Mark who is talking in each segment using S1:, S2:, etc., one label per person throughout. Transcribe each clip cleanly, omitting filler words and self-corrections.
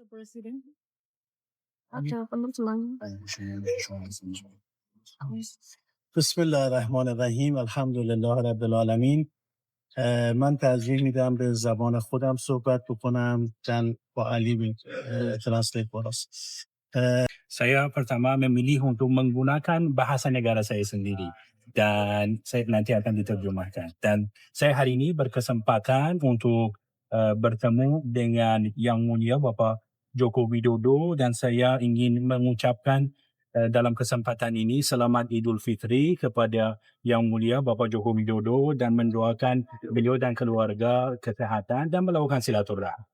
S1: Presiden ada penerjemahnya.
S2: Bismillahirrahmanirrahim. Alhamdulillah Rabbil Alamin. من ترجیح میدم به زبان خودم صحبت بکنم dan Pak Ali translate for us. Saya pertama memilih untuk menggunakan bahasa negara saya sendiri dan saya nanti akan diterjemahkan. Dan saya hari ini berkesempatan untuk bertemu dengan Yang Mulia Bapak Joko Widodo dan saya ingin mengucapkan dalam kesempatan ini selamat Idul Fitri kepada Yang Mulia Bapak Joko Widodo dan mendoakan beliau dan keluarga kesehatan dan melakukan silaturahmi.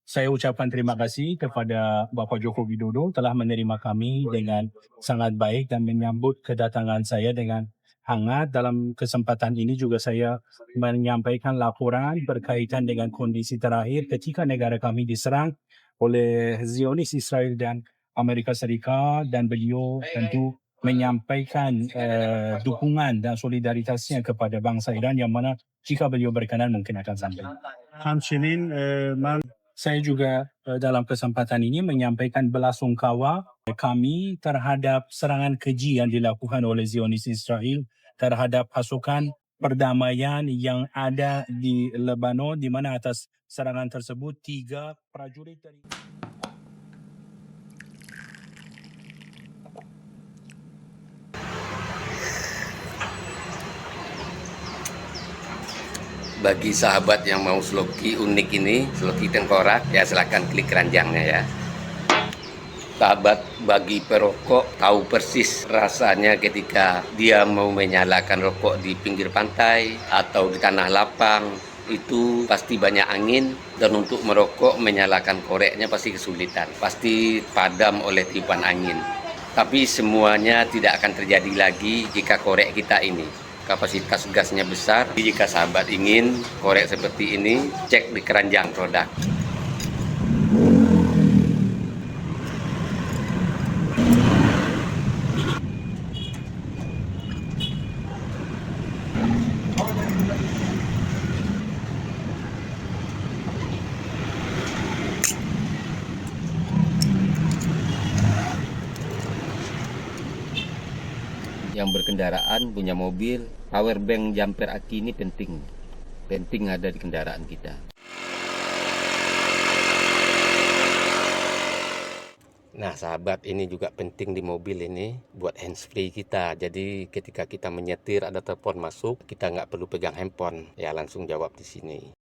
S2: Saya ucapkan terima kasih kepada Bapak Joko Widodo telah menerima kami dengan sangat baik dan menyambut kedatangan saya dengan hangat. Dalam kesempatan ini juga saya menyampaikan laporan berkaitan dengan kondisi terakhir ketika negara kami diserang oleh Zionis Israel dan Amerika Serikat dan beliau tentu menyampaikan dukungan dan solidaritasnya kepada bangsa Iran yang mana jika beliau berkenan mungkin akan sampai. Hamshinin, saya juga dalam kesempatan ini menyampaikan belasungkawa kami terhadap serangan keji yang dilakukan oleh Zionis Israel terhadap pasukan perdamaian yang ada di Lebanon, di mana atas serangan tersebut 3 prajurit dari
S3: Bagi sahabat yang mau sloki unik ini, sloki tengkorak, ya silahkan klik keranjangnya ya. Sahabat bagi perokok tahu persis rasanya ketika dia mau menyalakan rokok di pinggir pantai atau di tanah lapang. Itu pasti banyak angin dan untuk merokok menyalakan koreknya pasti kesulitan. Pasti padam oleh tiupan angin. Tapi semuanya tidak akan terjadi lagi jika korek kita ini kapasitas gasnya besar. Jika sahabat ingin korek seperti ini, cek di keranjang produk. Yang berkendaraan punya mobil, power bank jumper aki ini penting ada di kendaraan kita. Nah sahabat, ini juga penting di mobil ini buat handsfree kita. Jadi ketika kita menyetir ada telepon masuk, kita nggak perlu pegang handphone, ya langsung jawab di sini.